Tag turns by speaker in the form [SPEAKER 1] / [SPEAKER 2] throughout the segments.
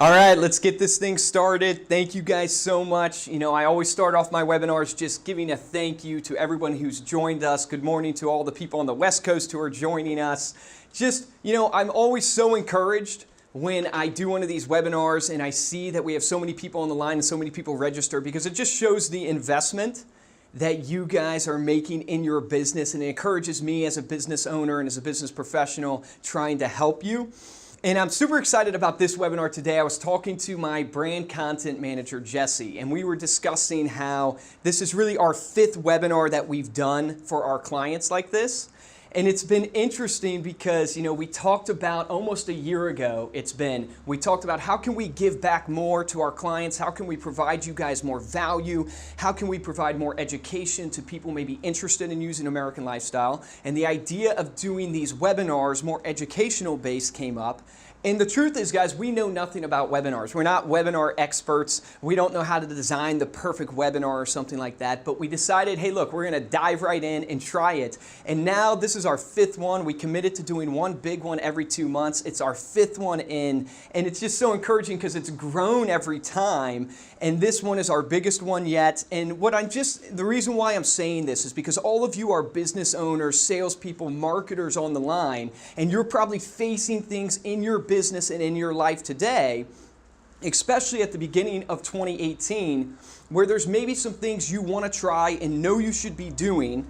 [SPEAKER 1] All right, let's get this thing started. Thank you guys so much. You know, I always start off my webinars just giving a thank you to everyone who's joined us. Good morning to all the people on the West Coast who are joining us. Just, you know, I'm always so encouraged when I do one of these webinars and I see that we have so many people on the line and so many people register, because it just shows the investment that you guys are making in your business, and it encourages me as a business owner and as a business professional trying to help you. And I'm super excited about this webinar today. I was talking to my brand content manager, Jesse, and we were discussing how this is really our 5th webinar that we've done for our clients like this. And it's been interesting because, you know, we talked about almost a year ago, we talked about how can we give back more to our clients? How can we provide you guys more value? How can we provide more education to people maybe interested in using American Lifestyle? And the idea of doing these webinars, more educational based, came up. And the truth is, guys, we know nothing about webinars. We're not webinar experts. We don't know how to design the perfect webinar or something like that. But we decided, hey, look, we're going to dive right in and try it. And now this is our 5th one. We committed to doing one big one every 2 months. It's our 5th one in. And it's just so encouraging because it's grown every time. And this one is our biggest one yet. And the reason why I'm saying this is because all of you are business owners, salespeople, marketers on the line, and you're probably facing things in your business and in your life today, especially at the beginning of 2018, where there's maybe some things you want to try and know you should be doing,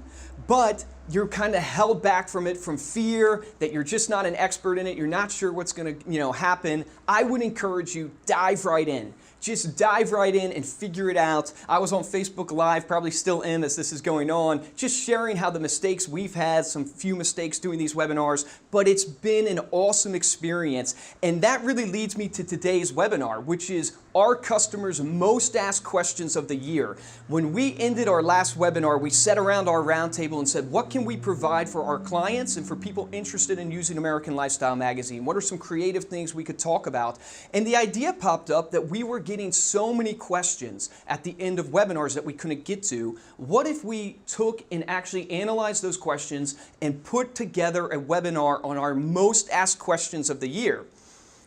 [SPEAKER 1] but you're kind of held back from it from fear that you're just not an expert in it. You're not sure what's going to, happen. I would encourage you, dive right in. Just dive right in and figure it out. I was on Facebook Live, probably still am as this is going on, just sharing how the mistakes we've had, some few mistakes doing these webinars, but it's been an awesome experience. And that really leads me to today's webinar, which is our customers' most asked questions of the year. When we ended our last webinar, we sat around our roundtable and said, what can we provide for our clients and for people interested in using American Lifestyle magazine? What are some creative things we could talk about? And the idea popped up that we were getting so many questions at the end of webinars that we couldn't get to. What if we took and actually analyzed those questions and put together a webinar on our most asked questions of the year?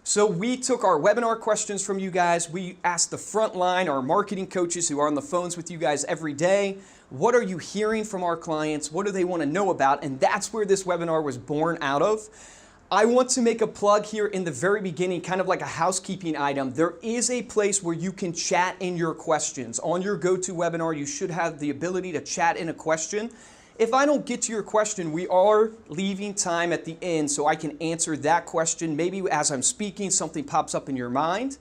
[SPEAKER 1] So we took our webinar questions from you guys. We asked the front line, our marketing coaches who are on the phones with you guys every day, what are you hearing from our clients? What do they want to know about? And that's where this webinar was born out of. I want to make a plug here in the very beginning, kind of like a housekeeping item. There is a place where you can chat in your questions. On your GoToWebinar, you should have the ability to chat in a question. If I don't get to your question, we are leaving time at the end so I can answer that question. Maybe as I'm speaking, something pops up in your mind.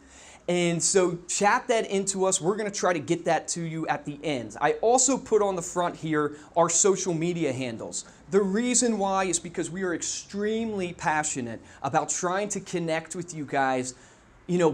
[SPEAKER 1] And so chat that into us. We're going to try to get that to you at the end. I also put on the front here our social media handles. The reason why is because we are extremely passionate about trying to connect with you guys,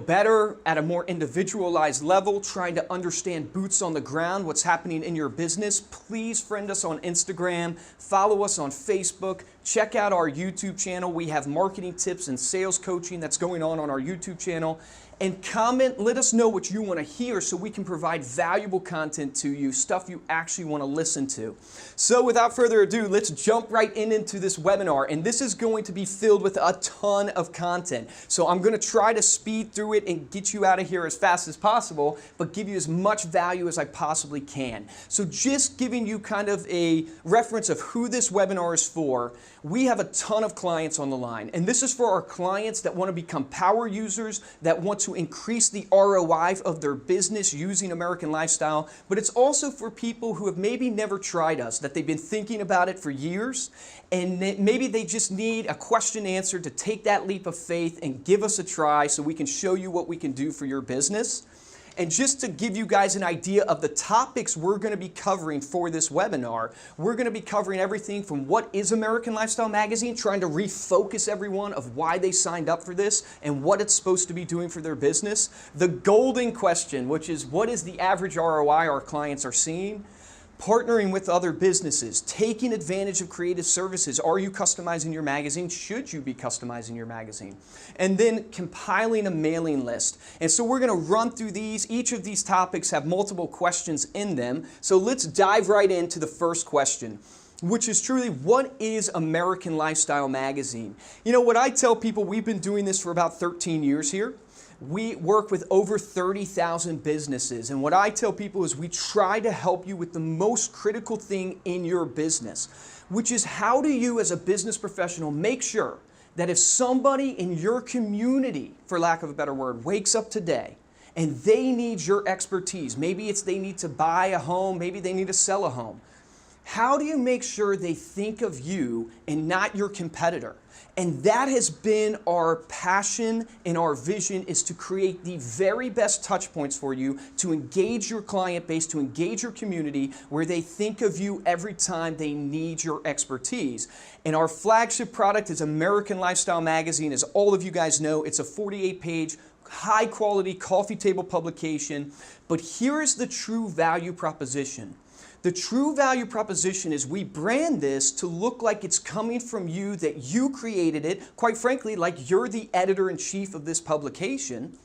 [SPEAKER 1] better at a more individualized level, trying to understand boots on the ground, what's happening in your business. Please friend us on Instagram, follow us on Facebook, check out our YouTube channel. We have marketing tips and sales coaching that's going on our YouTube channel. And comment, let us know what you want to hear so we can provide valuable content to you, stuff you actually want to listen to. So without further ado, let's jump right into this webinar. And this is going to be filled with a ton of content. So I'm going to try to speed through it and get you out of here as fast as possible, but give you as much value as I possibly can. So just giving you kind of a reference of who this webinar is for, we have a ton of clients on the line. And this is for our clients that want to become power users, that want to increase the ROI of their business using American Lifestyle, but it's also for people who have maybe never tried us, that they've been thinking about it for years, and maybe they just need a question answered to take that leap of faith and give us a try so we can show you what we can do for your business. And just to give you guys an idea of the topics we're going to be covering for this webinar, we're going to be covering everything from what is American Lifestyle Magazine, trying to refocus everyone of why they signed up for this and what it's supposed to be doing for their business. The golden question, which is what is the average ROI our clients are seeing? Partnering with other businesses, taking advantage of creative services. Are you customizing your magazine? Should you be customizing your magazine? And then compiling a mailing list. And so we're going to run through these. Each of these topics have multiple questions in them. So let's dive right into the first question. which is truly, what is American Lifestyle Magazine? You know, what I tell people, we've been doing this for about 13 years here. We work with over 30,000 businesses, and what I tell people is we try to help you with the most critical thing in your business, which is how do you as a business professional make sure that if somebody in your community, for lack of a better word, wakes up today and they need your expertise, maybe it's they need to buy a home, maybe they need to sell a home, how do you make sure they think of you and not your competitor? And that has been our passion and our vision, is to create the very best touch points for you to engage your client base, to engage your community, where they think of you every time they need your expertise. And our flagship product is American Lifestyle Magazine. As all of you guys know, it's a 48-page, high-quality coffee table publication. But here is the true value proposition. The true value proposition is we brand this to look like it's coming from you, that you created it, quite frankly, like you're the editor-in-chief of this publication,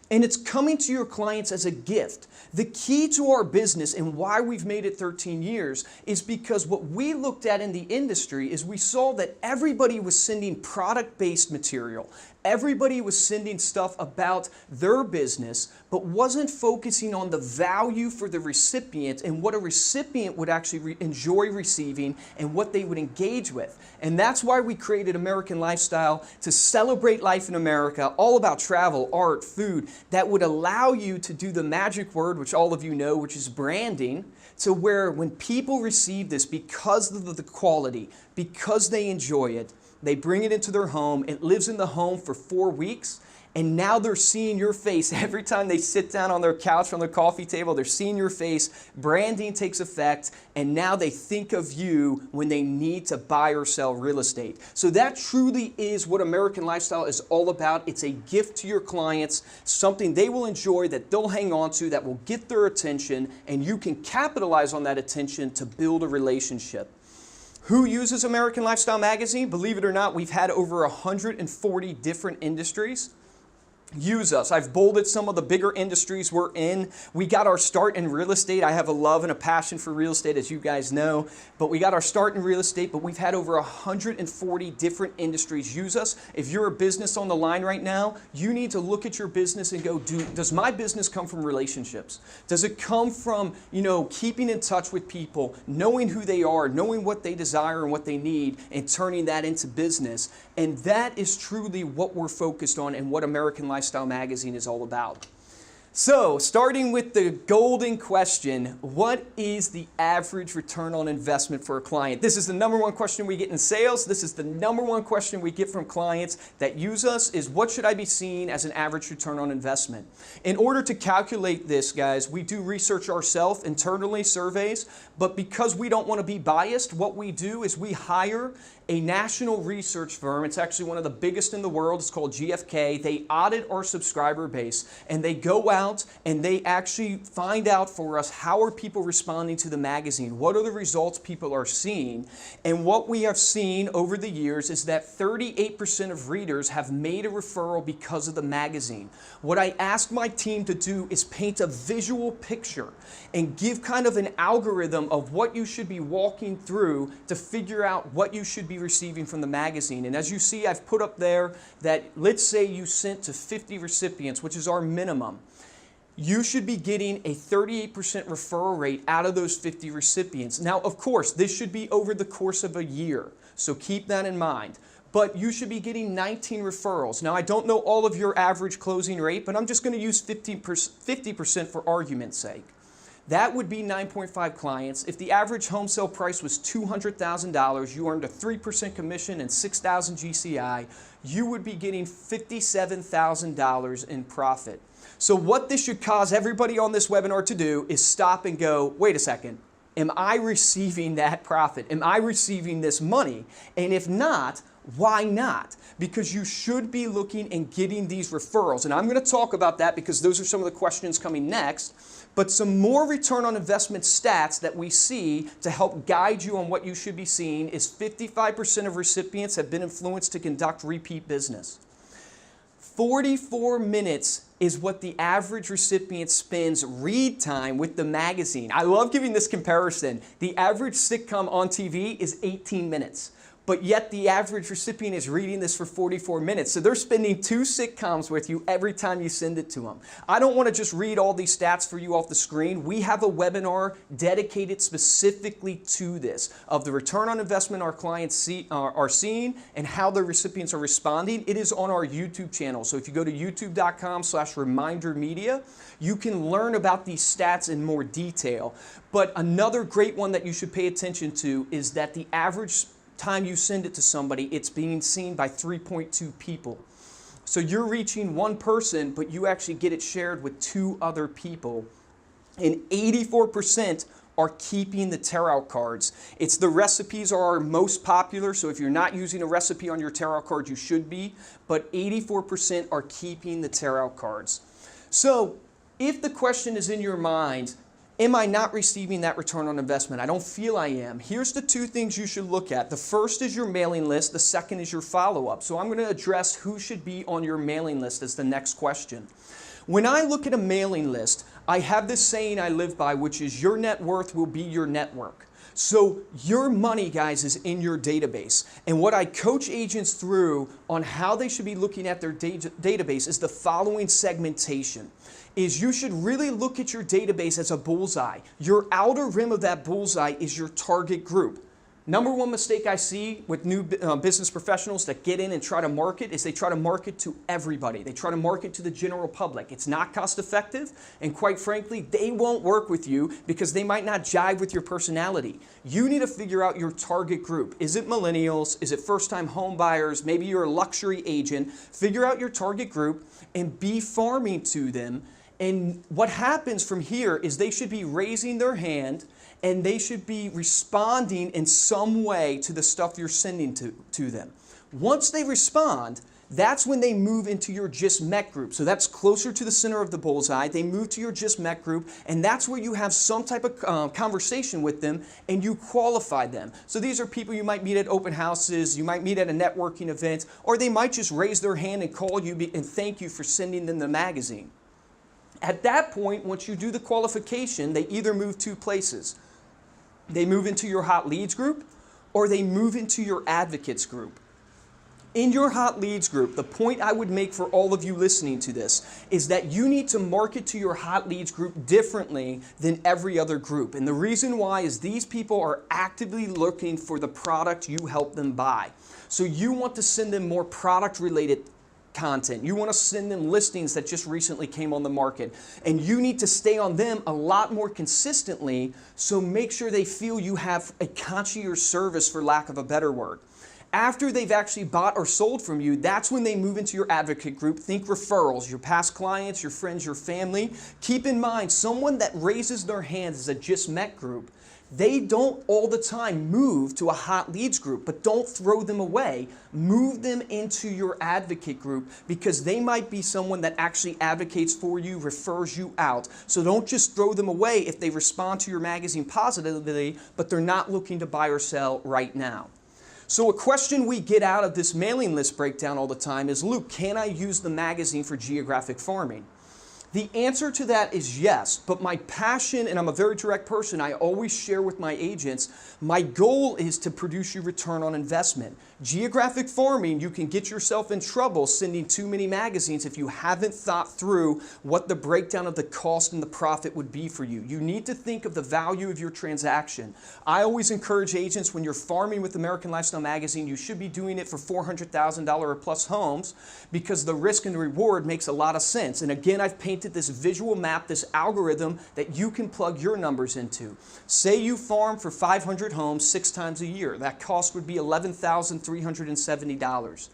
[SPEAKER 1] and it's coming to your clients as a gift. The key to our business and why we've made it 13 years is because what we looked at in the industry is we saw that everybody was sending product-based material. Everybody was sending stuff about their business, but wasn't focusing on the value for the recipient and what a recipient would actually enjoy receiving and what they would engage with. And that's why we created American Lifestyle, to celebrate life in America, all about travel, art, food, that would allow you to do the magic word, which all of you know, which is branding, to where when people receive this, because of the quality, because they enjoy it, they bring it into their home, it lives in the home for 4 weeks, and now they're seeing your face every time they sit down on their couch, on their coffee table, they're seeing your face, branding takes effect, and now they think of you when they need to buy or sell real estate. So that truly is what American Lifestyle is all about. It's a gift to your clients, something they will enjoy, that they'll hang on to, that will get their attention, and you can capitalize on that attention to build a relationship. Who uses American Lifestyle Magazine? Believe it or not, we've had over 140 different industries use us. I've bolded some of the bigger industries we're in. We got our start in real estate. I have a love and a passion for real estate, as you guys know, but we got our start in real estate, but we've had over 140 different industries use us. If you're a business on the line right now, you need to look at your business and go, does my business come from relationships? Does it come from, keeping in touch with people, knowing who they are, knowing what they desire and what they need, and turning that into business? And that is truly what we're focused on and what American Lifestyle Magazine is all about. So, starting with the golden question, what is the average return on investment for a client? This is the number one question we get in sales. This is the number one question we get from clients that use us, is what should I be seeing as an average return on investment? In order to calculate this, guys, we do research ourselves internally, surveys, but because we don't want to be biased, what we do is we hire a national research firm. It's actually one of the biggest in the world. It's called GFK. They audit our subscriber base, and they go out and they actually find out for us, how are people responding to the magazine? What are the results people are seeing? And what we have seen over the years is that 38% of readers have made a referral because of the magazine. What I ask my team to do is paint a visual picture and give kind of an algorithm of what you should be walking through to figure out what you should be receiving from the magazine. And as you see, I've put up there that, let's say you sent to 50 recipients, which is our minimum. You should be getting a 38% referral rate out of those 50 recipients. Now, of course, this should be over the course of a year, so keep that in mind. But you should be getting 19 referrals. Now, I don't know all of your average closing rate, but I'm just going to use 50% for argument's sake. That would be 9.5 clients. If the average home sale price was $200,000, you earned a 3% commission and 6,000 GCI, you would be getting $57,000 in profit. So what this should cause everybody on this webinar to do is stop and go, wait a second, am I receiving that profit? Am I receiving this money? And if not, why not? Because you should be looking and getting these referrals. And I'm going to talk about that because those are some of the questions coming next. But some more return on investment stats that we see to help guide you on what you should be seeing is 55% of recipients have been influenced to conduct repeat business. 44 minutes is what the average recipient spends read time with the magazine. I love giving this comparison. The average sitcom on TV is 18 minutes. But yet the average recipient is reading this for 44 minutes. So they're spending 2 sitcoms with you every time you send it to them. I don't want to just read all these stats for you off the screen. We have a webinar dedicated specifically to this, of the return on investment our clients are seeing and how the recipients are responding. It is on our YouTube channel. So if you go to youtube.com/ReminderMedia, you can learn about these stats in more detail. But another great one that you should pay attention to is that the average time you send it to somebody, it's being seen by 3.2 people. So you're reaching one person, but you actually get it shared with 2 other people. And 84% are keeping the tear-out cards. It's the recipes are our most popular, so if you're not using a recipe on your tear-out card, you should be, but 84% are keeping the tear-out cards. So if the question is in your mind, am I not receiving that return on investment? I don't feel I am. Here's the 2 things you should look at. The first is your mailing list. The second is your follow-up. So I'm going to address who should be on your mailing list as the next question. When I look at a mailing list, I have this saying I live by, which is your net worth will be your network. So your money, guys, is in your database. And what I coach agents through on how they should be looking at their database is the following segmentation. Is you should really look at your database as a bullseye. Your outer rim of that bullseye is your target group. Number one mistake I see with new business professionals that get in and try to market is they try to market to everybody. They try to market to the general public. It's not cost effective, and quite frankly, they won't work with you because they might not jive with your personality. You need to figure out your target group. Is it millennials? Is it first-time home buyers? Maybe you're a luxury agent. Figure out your target group and be farming to them. And what happens from here is they should be raising their hand and they should be responding in some way to the stuff you're sending to them. Once they respond, that's when they move into your Just Met group. So that's closer to the center of the bullseye. They move to your Just Met group, and that's where you have some type of conversation with them and you qualify them. So these are people you might meet at open houses, you might meet at a networking event, or they might just raise their hand and call you and thank you for sending them the magazine. At that point, once you do the qualification, they either move 2 places. They move into your hot leads group or they move into your advocates group. In your hot leads group, the point I would make for all of you listening to this is that you need to market to your hot leads group differently than every other group. And the reason why is these people are actively looking for the product you help them buy. So you want to send them more product related content. You want to send them listings that just recently came on the market. And you need to stay on them a lot more consistently, so make sure they feel you have a concierge service, for lack of a better word. After they've actually bought or sold from you, that's when they move into your advocate group. Think referrals, your past clients, your friends, your family. Keep in mind, someone that raises their hands as a Just Met group, they don't all the time move to a hot leads group, but don't throw them away. Move them into your advocate group because they might be someone that actually advocates for you, refers you out. So don't just throw them away if they respond to your magazine positively, but they're not looking to buy or sell right now. So a question we get out of this mailing list breakdown all the time is, Luke, can I use the magazine for geographic farming? The answer to that is yes, but my passion, and I'm a very direct person, I always share with my agents, my goal is to produce you return on investment. Geographic farming, you can get yourself in trouble sending too many magazines if you haven't thought through what the breakdown of the cost and the profit would be for you. You need to think of the value of your transaction. I always encourage agents, when you're farming with American Lifestyle Magazine, you should be doing it for $400,000 or plus homes, because the risk and the reward makes a lot of sense. And again, I've painted this visual map, this algorithm that you can plug your numbers into. Say you farm for 500 homes 6 times a year. That cost would be $11,370.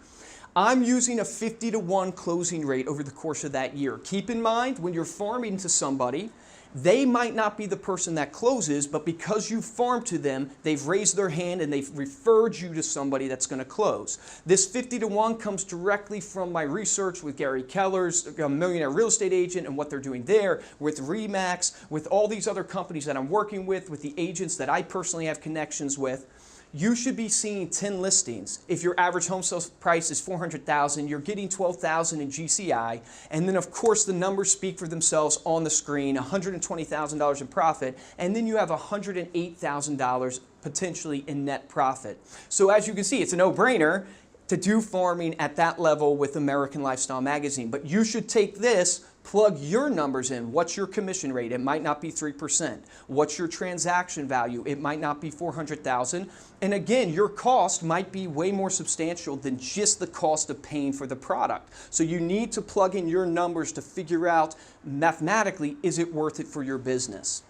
[SPEAKER 1] I'm using a 50-to-1 closing rate over the course of that year. Keep in mind, when you're farming to somebody, they might not be the person that closes, but because you farmed to them, they've raised their hand and they've referred you to somebody that's going to close. This 50-to-1 comes directly from my research with Gary Keller's Millionaire Real Estate Agent and what they're doing there, with Remax, with all these other companies that I'm working with the agents that I personally have connections with. you should be seeing 10 listings. If your average home sales price is $400,000, you're getting $12,000 in GCI. And then of course the numbers speak for themselves on the screen, $120,000 in profit, and then you have $108,000 potentially in net profit. So as you can see, it's a no-brainer to do farming at that level with American Lifestyle Magazine. But you should take this, plug your numbers in. What's your commission rate? It might not be 3%. What's your transaction value? It might not be $400,000. And again, your cost might be way more substantial than just the cost of paying for the product. So you need to plug in your numbers to figure out mathematically, is it worth it for your business?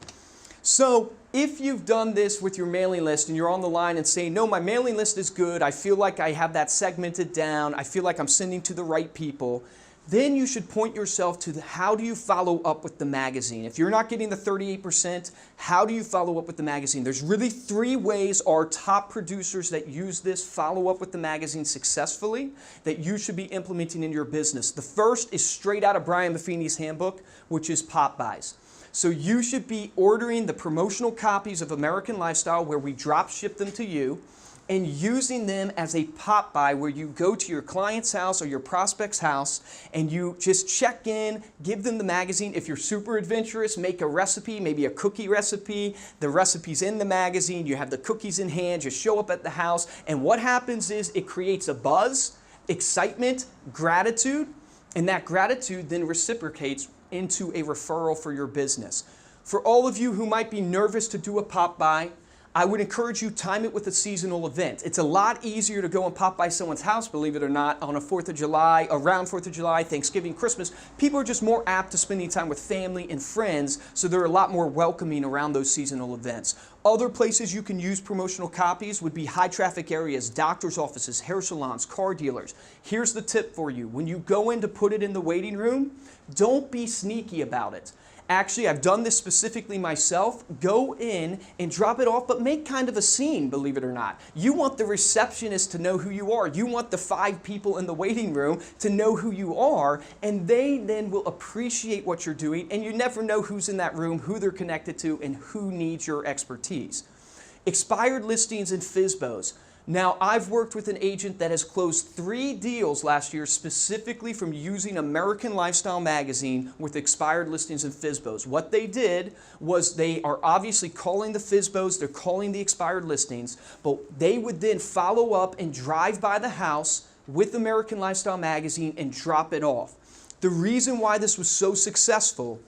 [SPEAKER 1] So if you've done this with your mailing list and you're on the line and saying, no, my mailing list is good, I feel like I have that segmented down, I feel like I'm sending to the right people, then you should point yourself to how do you follow up with the magazine. If you're not getting the 38%, how do you follow up with the magazine? There's really 3 ways our top producers that use this follow up with the magazine successfully that you should be implementing in your business. The first is straight out of Brian Buffini's handbook, which is pop buys. So you should be ordering the promotional copies of American Lifestyle where we drop ship them to you and using them as a pop buy where you go to your client's house or your prospect's house and you just check in, give them the magazine. If you're super adventurous, make a recipe, maybe a cookie recipe. The recipe's in the magazine, you have the cookies in hand, you show up at the house, and what happens is it creates a buzz, excitement, gratitude, and that gratitude then reciprocates into a referral for your business. For all of you who might be nervous to do a pop buy, I would encourage you time it with a seasonal event. It's a lot easier to go and pop by someone's house, believe it or not, on a 4th of July, around 4th of July, Thanksgiving, Christmas. People are just more apt to spending time with family and friends, so they're a lot more welcoming around those seasonal events. Other places you can use promotional copies would be high traffic areas, doctor's offices, hair salons, car dealers. Here's the tip for you. When you go in to put it in the waiting room, don't be sneaky about it. Actually, I've done this specifically myself. Go in and drop it off, but make kind of a scene, believe it or not. You want the receptionist to know who you are. You want the 5 people in the waiting room to know who you are, and they then will appreciate what you're doing, and you never know who's in that room, who they're connected to, and who needs your expertise. Expired listings and FSBOs. Now, I've worked with an agent that has closed 3 deals last year specifically from using American Lifestyle Magazine with expired listings and FSBOs. What they did was they are obviously calling the FSBOs, they're calling the expired listings, but they would then follow up and drive by the house with American Lifestyle Magazine and drop it off. The reason why this was so successful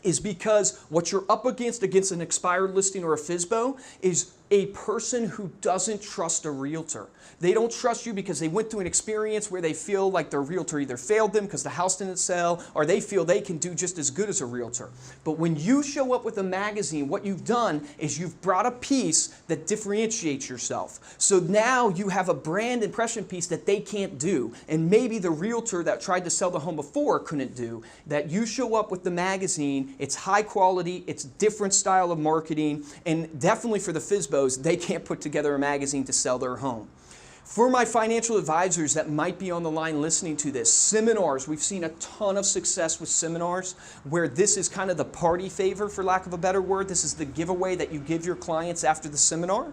[SPEAKER 1] is because what you're up against an expired listing or a FSBO is a person who doesn't trust a realtor. They don't trust you because they went through an experience where they feel like their realtor either failed them because the house didn't sell, or they feel they can do just as good as a realtor. But when you show up with a magazine, what you've done is you've brought a piece that differentiates yourself. So now you have a brand impression piece that they can't do, and maybe the realtor that tried to sell the home before couldn't do. That you show up with the magazine, it's high quality, it's different style of marketing, and definitely for the FSBOs, they can't put together a magazine to sell their home. For my financial advisors that might be on the line listening to this, seminars, we've seen a ton of success with seminars where this is kind of the party favor, for lack of a better word. This is the giveaway that you give your clients after the seminar.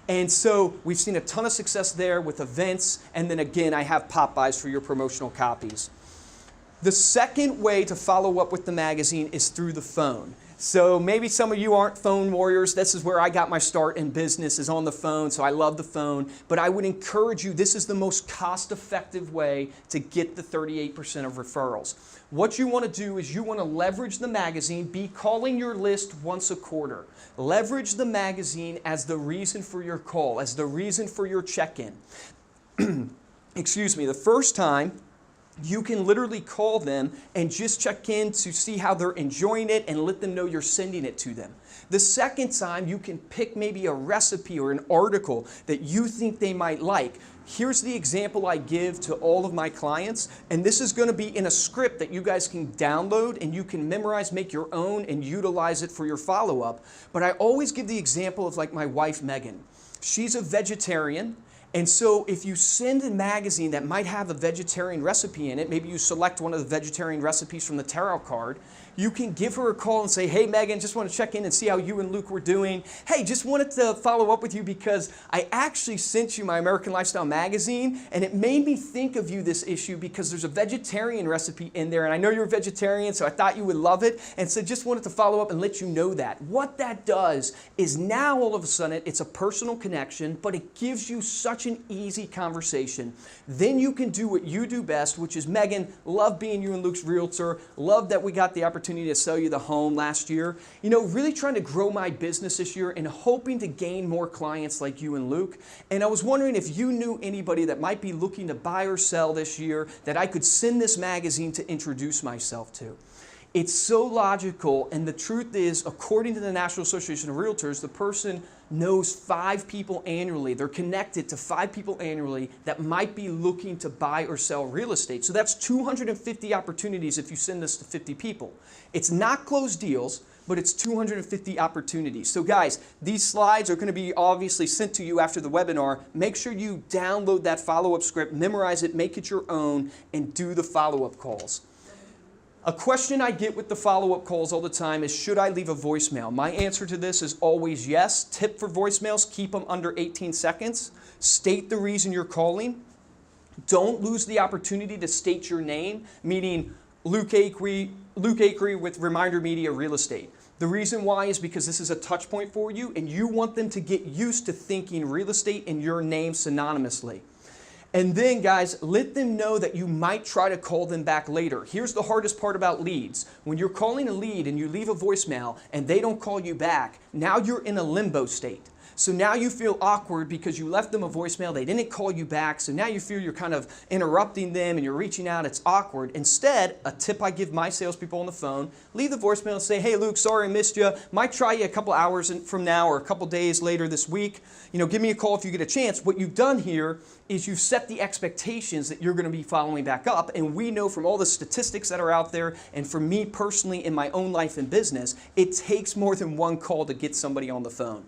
[SPEAKER 1] And so we've seen a ton of success there with events, and then again, I have pop buys for your promotional copies. The second way to follow up with the magazine is through the phone. So maybe some of you aren't phone warriors. This is where I got my start in business, is on the phone, so I love the phone. But I would encourage you, this is the most cost-effective way to get the 38% of referrals. What you want to do is you want to leverage the magazine, be calling your list once a quarter. Leverage the magazine as the reason for your call, as the reason for your check-in. Excuse me, the first time, you can literally call them and just check in to see how they're enjoying it and let them know you're sending it to them. The second time, you can pick maybe a recipe or an article that you think they might like. Here's the example I give to all of my clients, and this is going to be in a script that you guys can download and you can memorize, make your own, and utilize it for your follow-up. But I always give the example of like my wife, Megan. She's a vegetarian, And so if you send a magazine that might have a vegetarian recipe in it, maybe you select one of the vegetarian recipes from the tarot card, you can give her a call and say, hey Megan, just want to check in and see how you and Luke were doing. Hey, just wanted to follow up with you because I actually sent you my American Lifestyle magazine and it made me think of you this issue because there's a vegetarian recipe in there and I know you're a vegetarian, so I thought you would love it, and so just wanted to follow up and let you know that. What that does is now all of a sudden it's a personal connection, but it gives you such an easy conversation. Then you can do what you do best, which is, Megan, love being you and Luke's realtor, love that we got the opportunity to sell you the home last year. You know, really trying to grow my business this year and hoping to gain more clients like you and Luke. And I was wondering if you knew anybody that might be looking to buy or sell this year that I could send this magazine to introduce myself to. It's so logical, and the truth is, according to the National Association of Realtors, the person knows 5 people annually. They're connected to 5 people annually that might be looking to buy or sell real estate. So that's 250 opportunities if you send this to 50 people. It's not closed deals, but it's 250 opportunities. So guys, these slides are going to be obviously sent to you after the webinar. Make sure you download that follow-up script, memorize it, make it your own, and do the follow-up calls. A question I get with the follow-up calls all the time is, should I leave a voicemail? My answer to this is always yes. Tip for voicemails, keep them under 18 seconds. State the reason you're calling. Don't lose the opportunity to state your name, meaning Luke Acree with ReminderMedia Real Estate. The reason why is because this is a touch point for you and you want them to get used to thinking real estate and your name synonymously. And then guys, let them know that you might try to call them back later. Here's the hardest part about leads. When you're calling a lead and you leave a voicemail and they don't call you back, now you're in a limbo state. So now you feel awkward because you left them a voicemail, they didn't call you back, so now you feel you're kind of interrupting them and you're reaching out, it's awkward. Instead, a tip I give my salespeople on the phone, leave the voicemail and say, hey Luke, sorry I missed you, might try you a couple hours from now or a couple days later this week. You know, give me a call if you get a chance. What you've done here is you've set the expectations that you're going to be following back up, and we know from all the statistics that are out there, and for me personally in my own life and business, it takes more than one call to get somebody on the phone.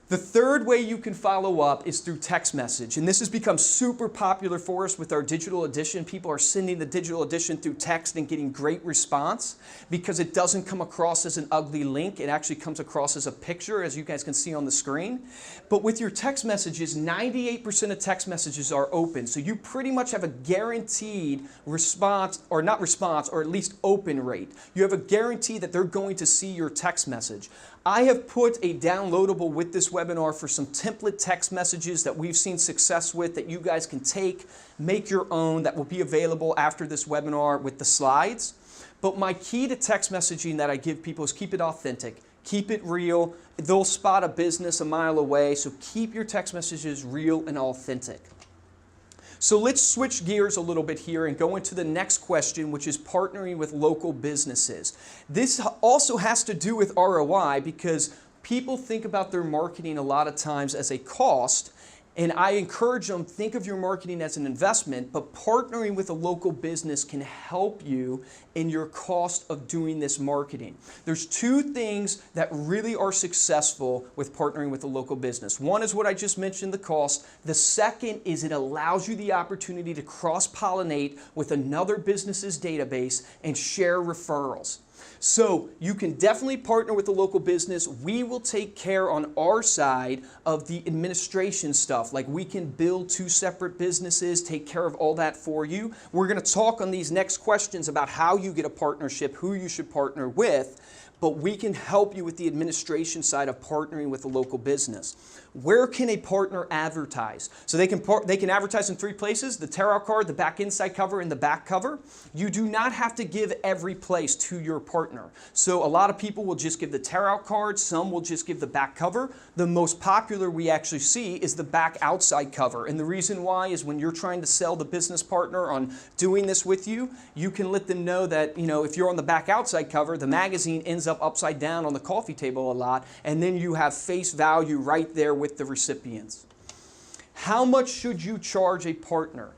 [SPEAKER 1] The third way you can follow up is through text message, and this has become super popular for us with our digital edition. People are sending the digital edition through text and getting great response because it doesn't come across as an ugly link. It actually comes across as a picture, as you guys can see on the screen. But with your text messages, 98% of text messages are open, so you pretty much have a guaranteed response, or not response, or at least open rate. You have a guarantee that they're going to see your text message. I have put a downloadable with this webinar for some template text messages that we've seen success with that you guys can take, make your own, that will be available after this webinar with the slides. But my key to text messaging that I give people is keep it authentic, keep it real. They'll spot a business a mile away, so keep your text messages real and authentic. So let's switch gears a little bit here and go into the next question, which is partnering with local businesses. This also has to do with ROI because people think about their marketing a lot of times as a cost, and I encourage them, think of your marketing as an investment, but partnering with a local business can help you in your cost of doing this marketing. There's 2 things that really are successful with partnering with a local business. One is what I just mentioned, the cost. The second is it allows you the opportunity to cross-pollinate with another business's database and share referrals. So you can definitely partner with a local business. We will take care on our side of the administration stuff. Like we can build 2 separate businesses, take care of all that for you. We're going to talk on these next questions about how you get a partnership, who you should partner with, but we can help you with the administration side of partnering with a local business. Where can a partner advertise? So they can advertise in 3 places: the tarot card, the back inside cover, and the back cover. You do not have to give every place to your partner. So a lot of people will just give the tarot card, some will just give the back cover. The most popular we actually see is the back outside cover. And the reason why is when you're trying to sell the business partner on doing this with you, you can let them know that, you know, if you're on the back outside cover, the magazine ends up upside down on the coffee table a lot, and then you have face value right there with the recipients. How much should you charge a partner?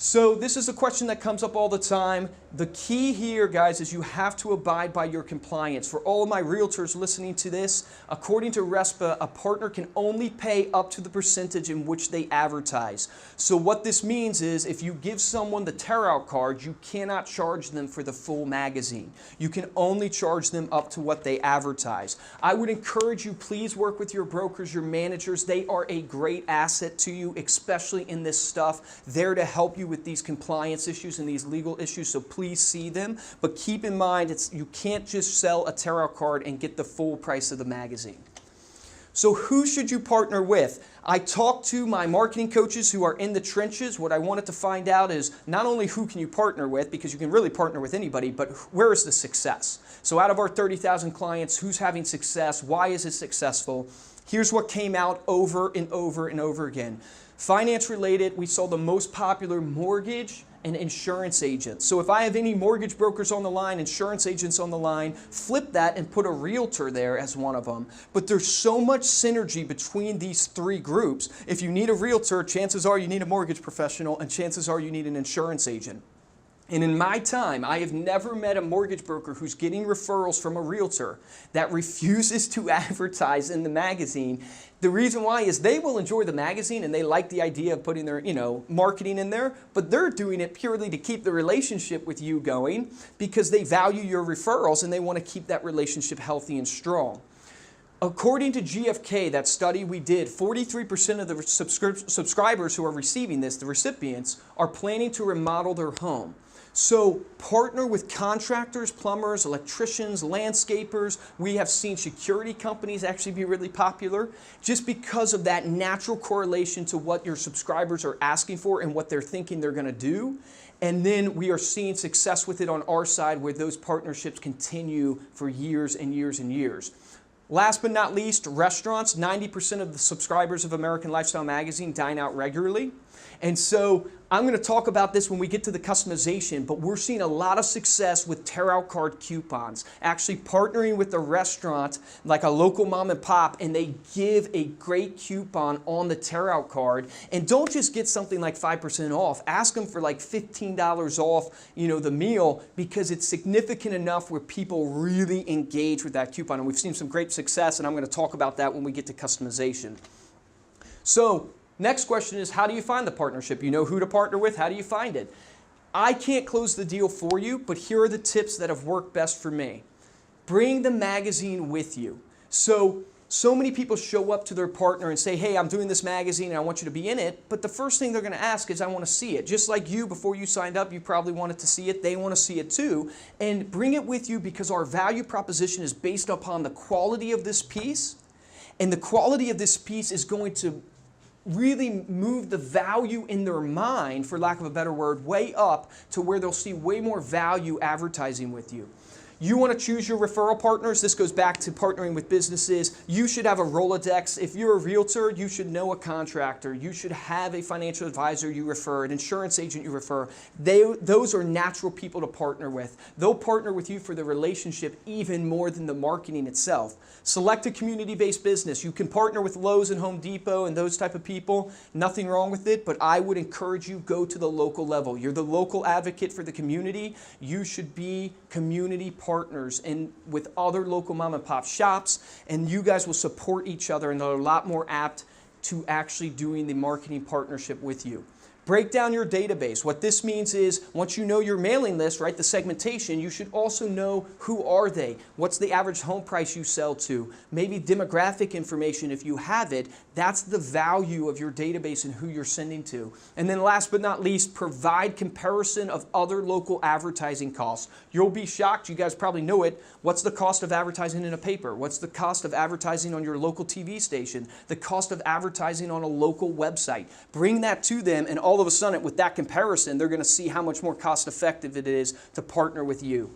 [SPEAKER 1] So this is a question that comes up all the time. The key here, guys, is you have to abide by your compliance. For all of my realtors listening to this, according to RESPA, a partner can only pay up to the percentage in which they advertise. So what this means is if you give someone the tear-out card, you cannot charge them for the full magazine. You can only charge them up to what they advertise. I would encourage you, please work with your brokers, your managers. They are a great asset to you, especially in this stuff. They're to help you with these compliance issues and these legal issues, so please see them. But keep in mind, you can't just sell a tear-out card and get the full price of the magazine. So who should you partner with? I talked to my marketing coaches who are in the trenches. What I wanted to find out is not only who can you partner with, because you can really partner with anybody, but where is the success? So out of our 30,000 clients, who's having success? Why is it successful? Here's what came out over and over and over again. Finance related, we saw the most popular mortgage and insurance agents. So if I have any mortgage brokers on the line, insurance agents on the line, flip that and put a realtor there as one of them. But there's so much synergy between these three groups. If you need a realtor, chances are you need a mortgage professional, and chances are you need an insurance agent. And in my time, I have never met a mortgage broker who's getting referrals from a realtor that refuses to advertise in the magazine. The reason why is they will enjoy the magazine and they like the idea of putting their, marketing in there, but they're doing it purely to keep the relationship with you going because they value your referrals and they want to keep that relationship healthy and strong. According to GFK, that study we did, 43% of the subscribers who are receiving this, the recipients, are planning to remodel their home. So partner with contractors, plumbers, electricians, landscapers. We have seen security companies actually be really popular just because of that natural correlation to what your subscribers are asking for and what they're thinking they're going to do. And then we are seeing success with it on our side where those partnerships continue for years and years and years. Last but not least, restaurants. 90% of the subscribers of American Lifestyle Magazine dine out regularly. And so I'm going to talk about this when we get to the customization, but we're seeing a lot of success with tear-out card coupons, actually partnering with a restaurant like a local mom and pop, and they give a great coupon on the tear-out card. And don't just get something like 5% off. Ask them for like $15 off, the meal, because it's significant enough where people really engage with that coupon. And we've seen some great success, and I'm going to talk about that when we get to customization. So next question is, how do you find the partnership? You know who to partner with. How do you find it? I can't close the deal for you, but here are the tips that have worked best for me. Bring the magazine with you. So many people show up to their partner and say, hey, I'm doing this magazine and I want you to be in it. But the first thing they're going to ask is, I want to see it. Just like you, before you signed up, you probably wanted to see it. They want to see it too. And bring it with you because our value proposition is based upon the quality of this piece. And the quality of this piece is going to really move the value in their mind, for lack of a better word, way up to where they'll see way more value advertising with you. You want to choose your referral partners. This goes back to partnering with businesses. You should have a Rolodex. If you're a realtor, you should know a contractor. You should have a financial advisor you refer, an insurance agent you refer. Those are natural people to partner with. They'll partner with you for the relationship even more than the marketing itself. Select a community-based business. You can partner with Lowe's and Home Depot and those type of people. Nothing wrong with it, but I would encourage you, go to the local level. You're the local advocate for the community. You should be community partners and with other local mom and pop shops, and you guys will support each other and they're a lot more apt to actually doing the marketing partnership with you. Break down your database. What this means is once you know your mailing list, right, the segmentation, you should also know who are they, what's the average home price you sell to, maybe demographic information if you have it. That's the value of your database and who you're sending to. And then last but not least, provide comparison of other local advertising costs. You'll be shocked, you guys probably know it. What's the cost of advertising in a paper? What's the cost of advertising on your local TV station? The cost of advertising on a local website. Bring that to them, and all of a sudden with that comparison, they're going to see how much more cost effective it is to partner with you.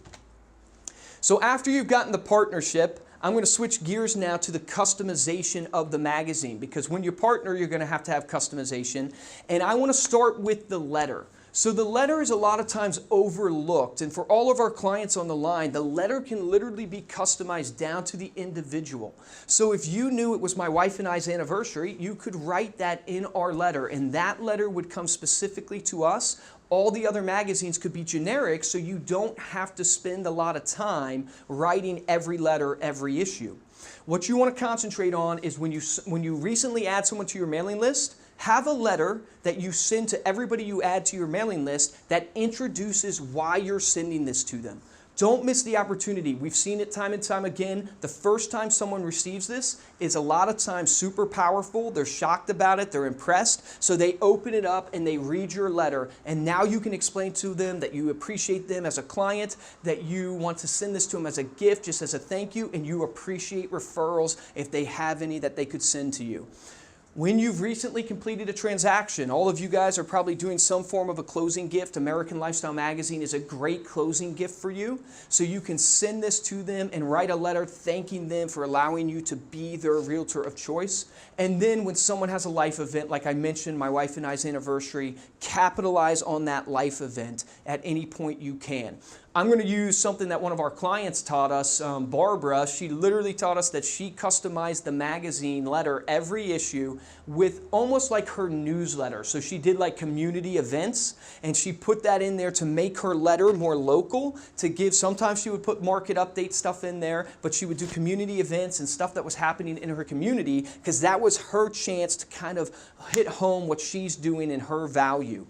[SPEAKER 1] So after you've gotten the partnership, I'm going to switch gears now to the customization of the magazine, because when you partner, you're going to have customization. And I want to start with the letter. So the letter is a lot of times overlooked, and for all of our clients on the line, the letter can literally be customized down to the individual. So if you knew it was my wife and I's anniversary, you could write that in our letter, and that letter would come specifically to us. All the other magazines could be generic, so you don't have to spend a lot of time writing every letter, every issue. What you want to concentrate on is when you recently add someone to your mailing list, have a letter that you send to everybody you add to your mailing list that introduces why you're sending this to them. Don't miss the opportunity. We've seen it time and time again. The first time someone receives this is a lot of times super powerful. They're shocked about it. They're impressed. So they open it up and they read your letter. And now you can explain to them that you appreciate them as a client, that you want to send this to them as a gift, just as a thank you, and you appreciate referrals if they have any that they could send to you. When you've recently completed a transaction, all of you guys are probably doing some form of a closing gift. American Lifestyle Magazine is a great closing gift for you. So you can send this to them and write a letter thanking them for allowing you to be their realtor of choice. And then when someone has a life event, like I mentioned, my wife and I's anniversary, capitalize on that life event at any point you can. I'm going to use something that one of our clients taught us, Barbara. She literally taught us that she customized the magazine letter every issue with almost like her newsletter. So she did like community events, and she put that in there to make her letter more local, to give, sometimes she would put market update stuff in there, but she would do community events and stuff that was happening in her community, because that was her chance to kind of hit home what she's doing and her value.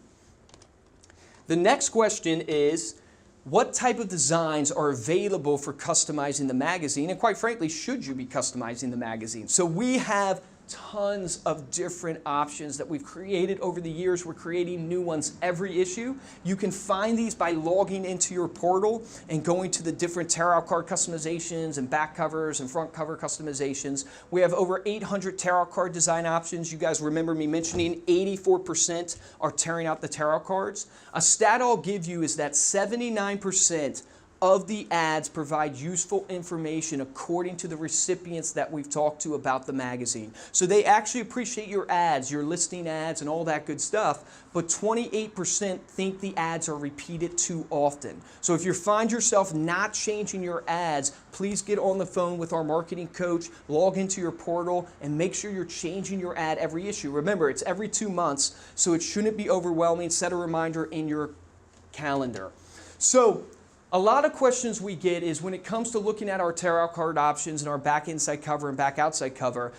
[SPEAKER 1] The next question is, what type of designs are available for customizing the magazine? And quite frankly, should you be customizing the magazine? So we have tons of different options that we've created over the years. We're creating new ones every issue. You can find these by logging into your portal and going to the different tarot card customizations and back covers and front cover customizations. We have over 800 tarot card design options. You guys remember me mentioning 84% are tearing out the tarot cards. A stat I'll give you is that 79% of the ads provide useful information according to the recipients that we've talked to about the magazine. So they actually appreciate your ads, your listing ads, and all that good stuff, but 28% think the ads are repeated too often. So if you find yourself not changing your ads, please get on the phone with our marketing coach, log into your portal, and make sure you're changing your ad every issue. Remember, it's every 2 months, so it shouldn't be overwhelming. Set a reminder in your calendar. So a lot of questions we get is when it comes to looking at our tarot card options and our back inside cover and back outside cover,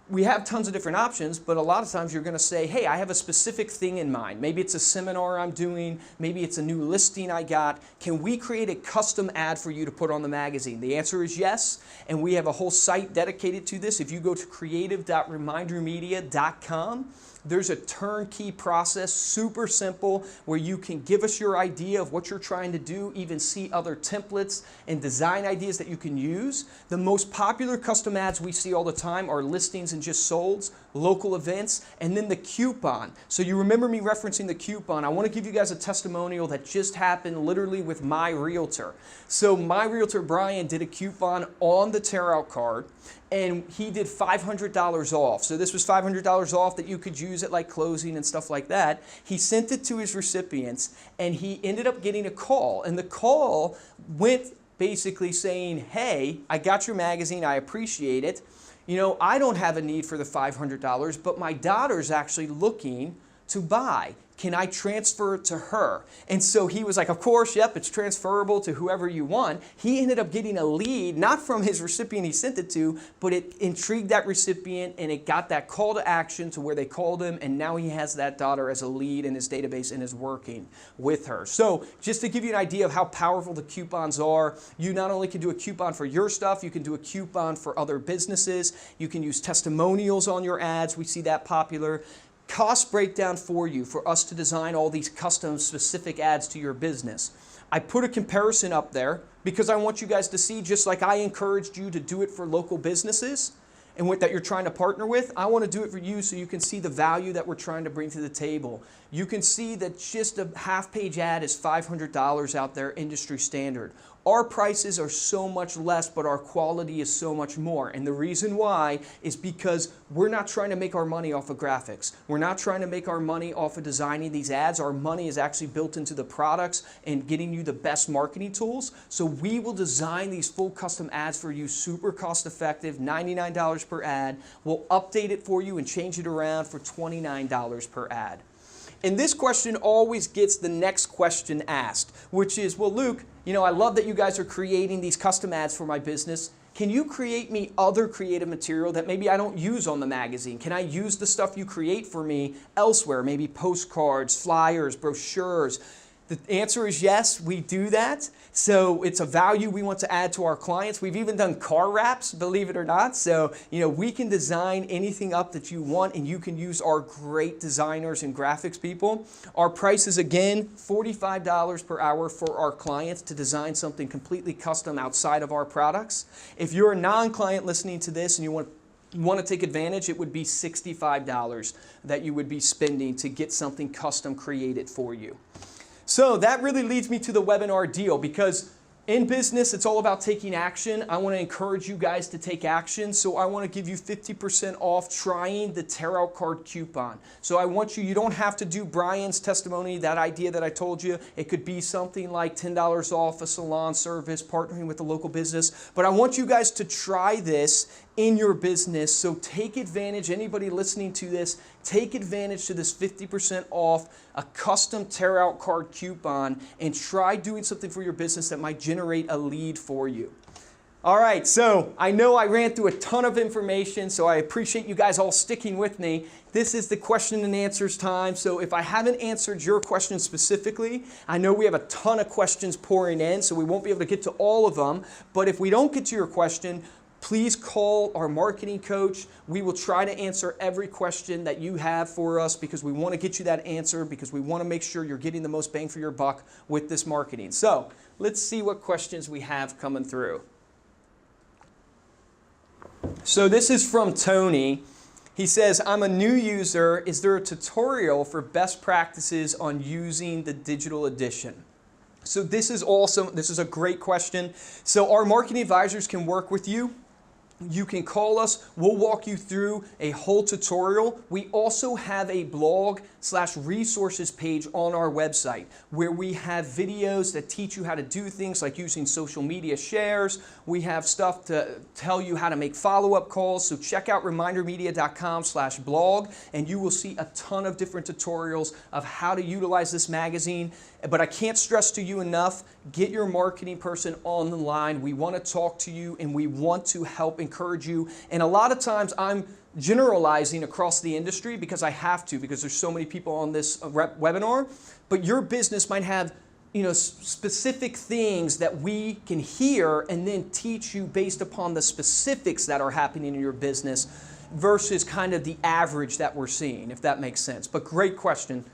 [SPEAKER 1] we have tons of different options, but a lot of times you're going to say, hey, I have a specific thing in mind. Maybe it's a seminar I'm doing. Maybe it's a new listing I got. Can we create a custom ad for you to put on the magazine? The answer is yes, and we have a whole site dedicated to this. If you go to creative.remindermedia.com, there's a turnkey process, super simple, where you can give us your idea of what you're trying to do, even see other templates and design ideas that you can use. The most popular custom ads we see all the time are listings and just solds, local events, and then the coupon. So you remember me referencing the coupon. I want to give you guys a testimonial that just happened literally with my realtor. So my realtor, Brian, did a coupon on the tarot card, and he did $500 off. So this was $500 off that you could use at like closing and stuff like that. He sent it to his recipients, and he ended up getting a call. And the call went basically saying, hey, I got your magazine, I appreciate it. You know, I don't have a need for the $500, but my daughter's actually looking to buy. Can I transfer it to her? And so he was like, of course, yep, it's transferable to whoever you want. He ended up getting a lead, not from his recipient he sent it to, but it intrigued that recipient, and it got that call to action to where they called him, and now he has that daughter as a lead in his database and is working with her. So just to give you an idea of how powerful the coupons are, you not only can do a coupon for your stuff, you can do a coupon for other businesses. You can use testimonials on your ads. We see that popular. Cost breakdown for you, for us to design all these custom specific ads to your business. I put a comparison up there because I want you guys to see, just like I encouraged you to do it for local businesses and what that you're trying to partner with, I want to do it for you so you can see the value that we're trying to bring to the table. You can see that just a half-page ad is $500 out there, industry standard. our prices are so much less, but our quality is so much more. And the reason why is because we're not trying to make our money off of graphics. We're not trying to make our money off of designing these ads. Our money is actually built into the products and getting you the best marketing tools. So we will design these full custom ads for you, super cost effective, $99 per ad. We'll update it for you and change it around for $29 per ad. And this question always gets the next question asked, which is, well, Luke, I love that you guys are creating these custom ads for my business. Can you create me other creative material that maybe I don't use on the magazine? Can I use the stuff you create for me elsewhere? Maybe postcards, flyers, brochures. The answer is yes, we do that. So it's a value we want to add to our clients. We've even done car wraps, believe it or not. So, we can design anything up that you want, and you can use our great designers and graphics people. Our price is, again, $45 per hour for our clients to design something completely custom outside of our products. If you're a non-client listening to this and you want to take advantage, it would be $65 that you would be spending to get something custom created for you. So that really leads me to the webinar deal, because in business, it's all about taking action. I want to encourage you guys to take action. So I want to give you 50% off trying the Tear Out Card coupon. So I want you don't have to do Brian's testimony, that idea that I told you. It could be something like $10 off a salon service, partnering with a local business. But I want you guys to try this in your business. So take advantage, anybody listening to this, take advantage to this 50% off a custom Tear Out Card coupon, and try doing something for your business that might generate a lead for you. All right, so I know I ran through a ton of information, so I appreciate you guys all sticking with me. This is the question and answers time. So if I haven't answered your question specifically, I know we have a ton of questions pouring in, so we won't be able to get to all of them. But if we don't get to your question, please call our marketing coach. We will try to answer every question that you have for us, because we want to get you that answer, because we want to make sure you're getting the most bang for your buck with this marketing. So let's see what questions we have coming through. So this is from Tony. He says, I'm a new user. Is there a tutorial for best practices on using the digital edition? So this is a great question. So our marketing advisors can work with you. You can call us. We'll walk you through a whole tutorial. We also have a blog/resources page on our website where we have videos that teach you how to do things like using social media shares. We have stuff to tell you how to make follow-up calls. So check out ReminderMedia.com/blog, and you will see a ton of different tutorials of how to utilize this magazine. But I can't stress to you enough, get your marketing person on the line. We want to talk to you, and we want to help encourage you. And a lot of times I'm generalizing across the industry because I have to, because there's so many people on this webinar. But your business might have specific things that we can hear and then teach you based upon the specifics that are happening in your business versus kind of the average that we're seeing, if that makes sense. But great question.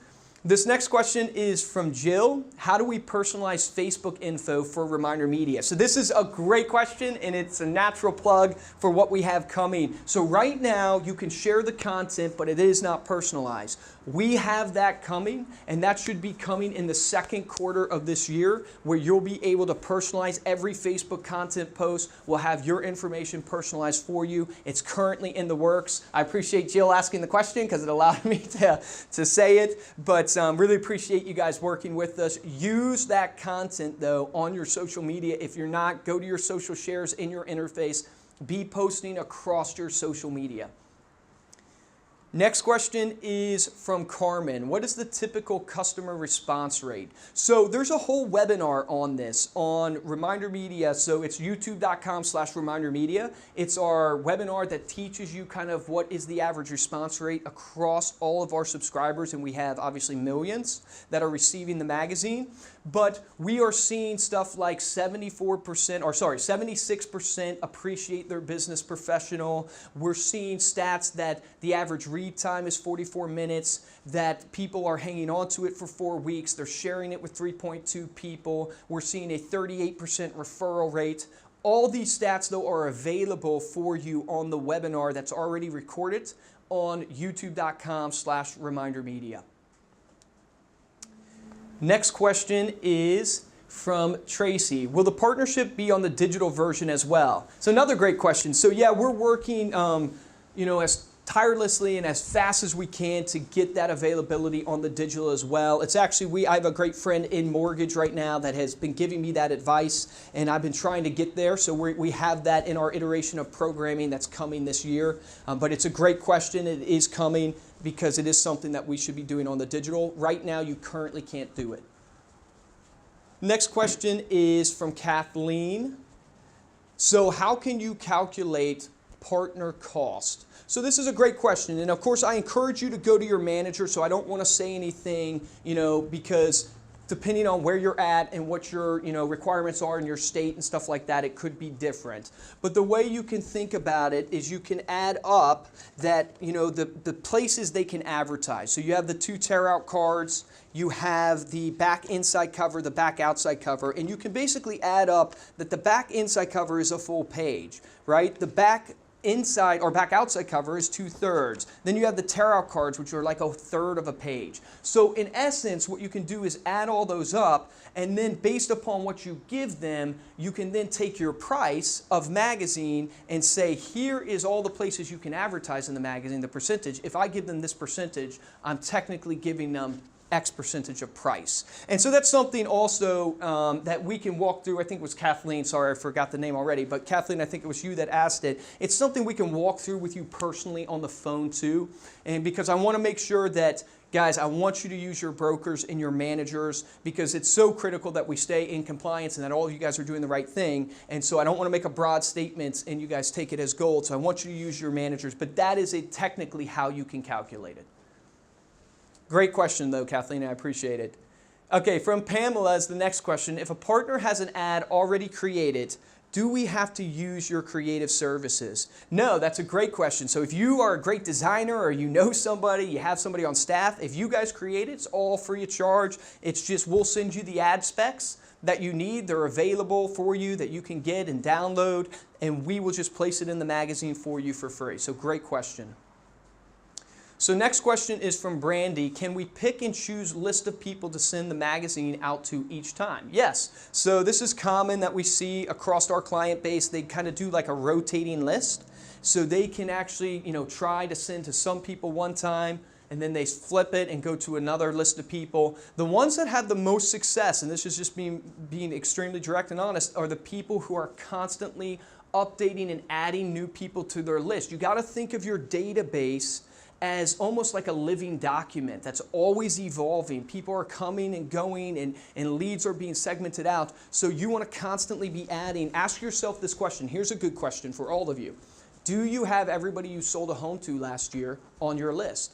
[SPEAKER 1] This next question is from Jill. How do we personalize Facebook info for Reminder Media? So this is a great question, and it's a natural plug for what we have coming. So right now, you can share the content, but it is not personalized. We have that coming, and that should be coming in the second quarter of this year, where you'll be able to personalize every Facebook content post. We'll have your information personalized for you. It's currently in the works. I appreciate Jill asking the question because it allowed me to say it, but really appreciate you guys working with us. Use that content, though, on your social media. If you're not, go to your social shares in your interface. Be posting across your social media. Next question is from Carmen. What is the typical customer response rate? So there's a whole webinar on this on Reminder Media. So it's youtube.com/ReminderMedia. It's our webinar that teaches you kind of what is the average response rate across all of our subscribers. And we have obviously millions that are receiving the magazine. But we are seeing stuff like 76% appreciate their business professional. We're seeing stats that the average read time is 44 minutes, that people are hanging on to it for 4 weeks. They're sharing it with 3.2 people. We're seeing a 38% referral rate. All these stats, though, are available for you on the webinar that's already recorded on youtube.com/ReminderMedia. Next question is, from Tracy. Will the partnership be on the digital version as well? So another great question. So yeah, we're working, as tirelessly and as fast as we can to get that availability on the digital as well. It's actually, I have a great friend in mortgage right now that has been giving me that advice, and I've been trying to get there. So we have that in our iteration of programming that's coming this year. But it's a great question. It is coming because it is something that we should be doing on the digital. Right now, you currently can't do it. Next question is from Kathleen. So how can you calculate partner cost? So this is a great question, and of course I encourage you to go to your manager, so I don't want to say anything, because depending on where you're at and what your requirements are in your state and stuff like that, it could be different. But the way you can think about it is you can add up that, the places they can advertise. So you have the 2 tear-out cards, you have the back inside cover, the back outside cover, and you can basically add up that the back inside cover is a full page, right? The back inside or back outside cover is 2/3. Then you have the tear-out cards, which are like 1/3 of a page. So in essence, what you can do is add all those up, and then based upon what you give them, you can then take your price of magazine and say, here is all the places you can advertise in the magazine, the percentage. If I give them this percentage, I'm technically giving them X percentage of price. And so that's something also that we can walk through. I think it was Kathleen, sorry, I forgot the name already, but Kathleen, I think it was you that asked it. It's something we can walk through with you personally on the phone too. And because I want to make sure that, guys, I want you to use your brokers and your managers because it's so critical that we stay in compliance and that all of you guys are doing the right thing. And so I don't want to make a broad statement and you guys take it as gold. So I want you to use your managers, but that is technically how you can calculate it. Great question, though, Kathleen. I appreciate it. Okay, from Pamela is the next question. If a partner has an ad already created, do we have to use your creative services? No, that's a great question. So if you are a great designer or you know somebody, you have somebody on staff, if you guys create it, it's all free of charge. It's just we'll send you the ad specs that you need. They're available for you that you can get and download, and we will just place it in the magazine for you for free. So great question. So next question is from Brandy. Can we pick and choose list of people to send the magazine out to each time? Yes. So this is common that we see across our client base. They kind of do like a rotating list. So they can actually, try to send to some people one time, and then they flip it and go to another list of people. The ones that have the most success, and this is just being extremely direct and honest, are the people who are constantly updating and adding new people to their list. You got to think of your database as almost like a living document that's always evolving. People are coming and going and leads are being segmented out. So you want to constantly be adding. Ask yourself this question. Here's a good question for all of you. Do you have everybody you sold a home to last year on your list?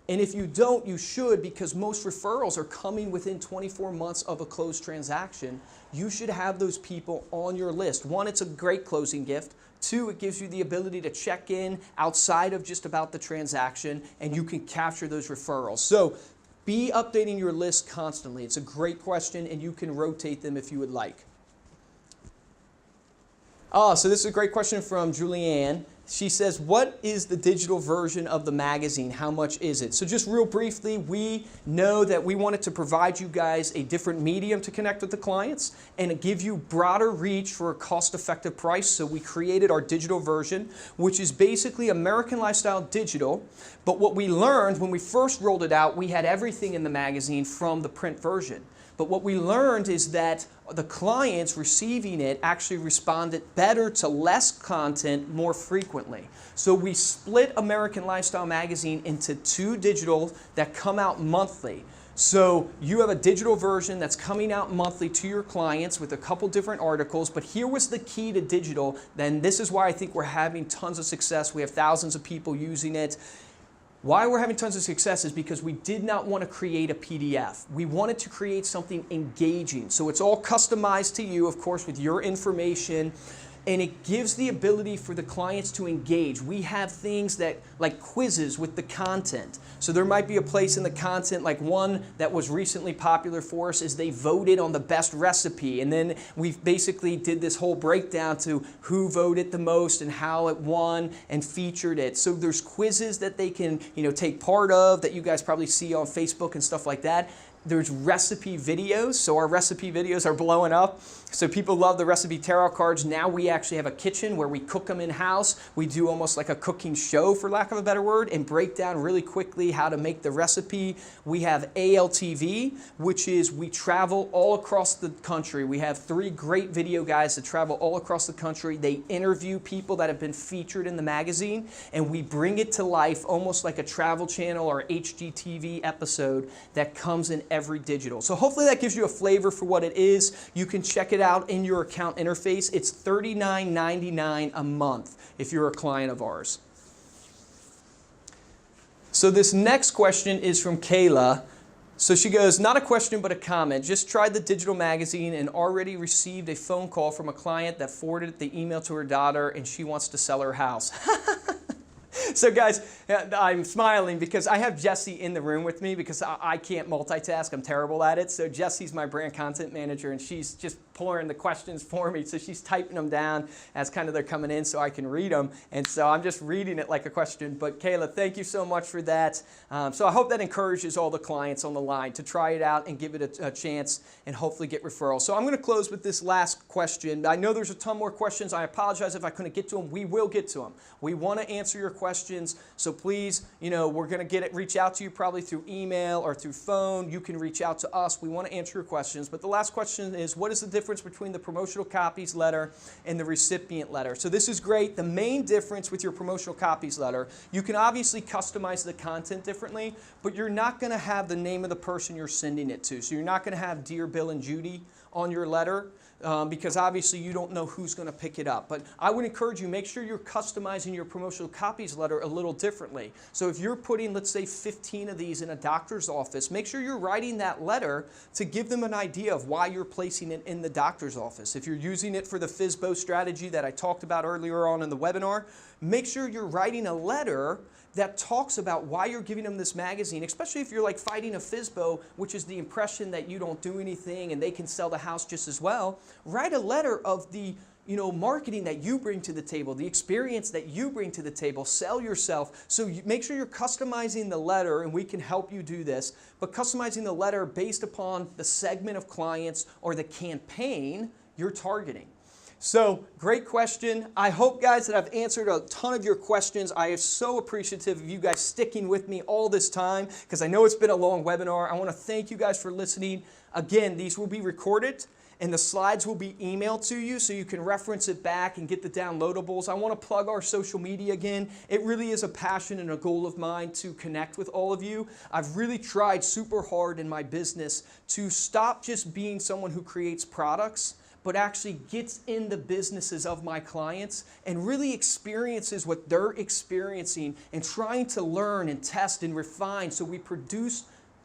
[SPEAKER 1] And if you don't, you should, because most referrals are coming within 24 months of a closed transaction. You should have those people on your list. One, it's a great closing gift. Two, it gives you the ability to check in outside of just about the transaction, and you can capture those referrals. So be updating your list constantly. It's a great question, and you can rotate them if you would like. So this is a great question from Julianne. She says, what is the digital version of the magazine? How much is it? So just real briefly, we know that we wanted to provide you guys a different medium to connect with the clients and give you broader reach for a cost-effective price. So we created our digital version, which is basically American Lifestyle Digital. But what we learned when we first rolled it out, we had everything in the magazine from the print version. But what we learned is that the clients receiving it actually responded better to less content more frequently. So we split American Lifestyle Magazine into 2 digitals that come out monthly. So you have a digital version that's coming out monthly to your clients with a couple different articles, but here was the key to digital, then this is why I think we're having tons of success. We have thousands of people using it. Why we're having tons of success is because we did not want to create a PDF. We wanted to create something engaging. So it's all customized to you, of course, with your information. And it gives the ability for the clients to engage. We have things that like quizzes with the content. So there might be a place in the content, like one that was recently popular for us is they voted on the best recipe. And then we basically did this whole breakdown to who voted the most and how it won and featured it. So there's quizzes that they can take part of that you guys probably see on Facebook and stuff like that. There's recipe videos, so our recipe videos are blowing up. So people love the recipe tarot cards. Now we actually have a kitchen where we cook them in-house. We do almost like a cooking show, for lack of a better word, and break down really quickly how to make the recipe. We have ALTV, which is we travel all across the country. We have 3 great video guys that travel all across the country. They interview people that have been featured in the magazine, and we bring it to life almost like a Travel Channel or HGTV episode that comes in every digital. So hopefully that gives you a flavor for what it is. You can check it out in your account interface. It's $39.99 a month if you're a client of ours. So this next question is from Kayla. So she goes, not a question but a comment. Just tried the digital magazine and already received a phone call from a client that forwarded the email to her daughter and she wants to sell her house. So guys, I'm smiling because I have Jessie in the room with me because I can't multitask. I'm terrible at it. So Jessie's my brand content manager and she's just pulling the questions for me. So she's typing them down as kind of they're coming in so I can read them. And so I'm just reading it like a question. But Kayla, thank you so much for that. So I hope that encourages all the clients on the line to try it out and give it a chance and hopefully get referrals. So I'm going to close with this last question. I know there's a ton more questions. I apologize if I couldn't get to them. We will get to them. We want to answer your questions. So please, we're going to reach out to you probably through email or through phone. You can reach out to us. We want to answer your questions. But the last question is, what is the difference between the promotional copies letter and the recipient letter? So this is great. The main difference with your promotional copies letter, you can obviously customize the content differently, but you're not going to have the name of the person you're sending it to. So you're not going to have Dear Bill and Judy on your letter. Because obviously you don't know who's going to pick it up. But I would encourage you, make sure you're customizing your promotional copies letter a little differently. So if you're putting, let's say, 15 of these in a doctor's office, make sure you're writing that letter to give them an idea of why you're placing it in the doctor's office. If you're using it for the FSBO strategy that I talked about earlier on in the webinar, make sure you're writing a letter that talks about why you're giving them this magazine, especially if you're like fighting a FSBO, which is the impression that you don't do anything and they can sell the house just as well. Write a letter of the marketing that you bring to the table, the experience that you bring to the table. Sell yourself. So make sure you're customizing the letter, and we can help you do this, but customizing the letter based upon the segment of clients or the campaign you're targeting. So, great question. I hope, guys, that I've answered a ton of your questions. I am so appreciative of you guys sticking with me all this time because I know it's been a long webinar. I want to thank you guys for listening. Again, these will be recorded and the slides will be emailed to you so you can reference it back and get the downloadables. I want to plug our social media again. It really is a passion and a goal of mine to connect with all of you. I've really tried super hard in my business to stop just being someone who creates products, but actually gets in the businesses of my clients and really experiences what they're experiencing and trying to learn and test and refine so we produce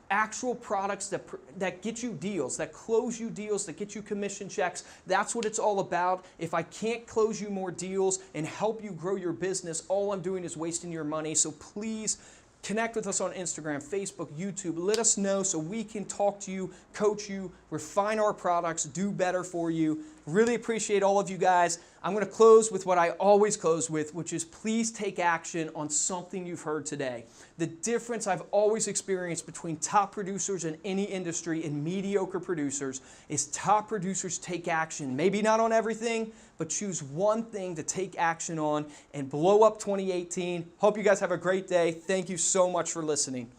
[SPEAKER 1] actual products that get you deals, that close you deals, that get you commission checks. That's what it's all about. If I can't close you more deals and help you grow your business, all I'm doing is wasting your money. So please connect with us on Instagram, Facebook, YouTube. Let us know so we can talk to you, coach you, refine our products, do better for you. Really appreciate all of you guys. I'm going to close with what I always close with, which is please take action on something you've heard today. The difference I've always experienced between top producers in any industry and mediocre producers is top producers take action. Maybe not on everything, but choose one thing to take action on and blow up 2018. Hope you guys have a great day. Thank you so much for listening.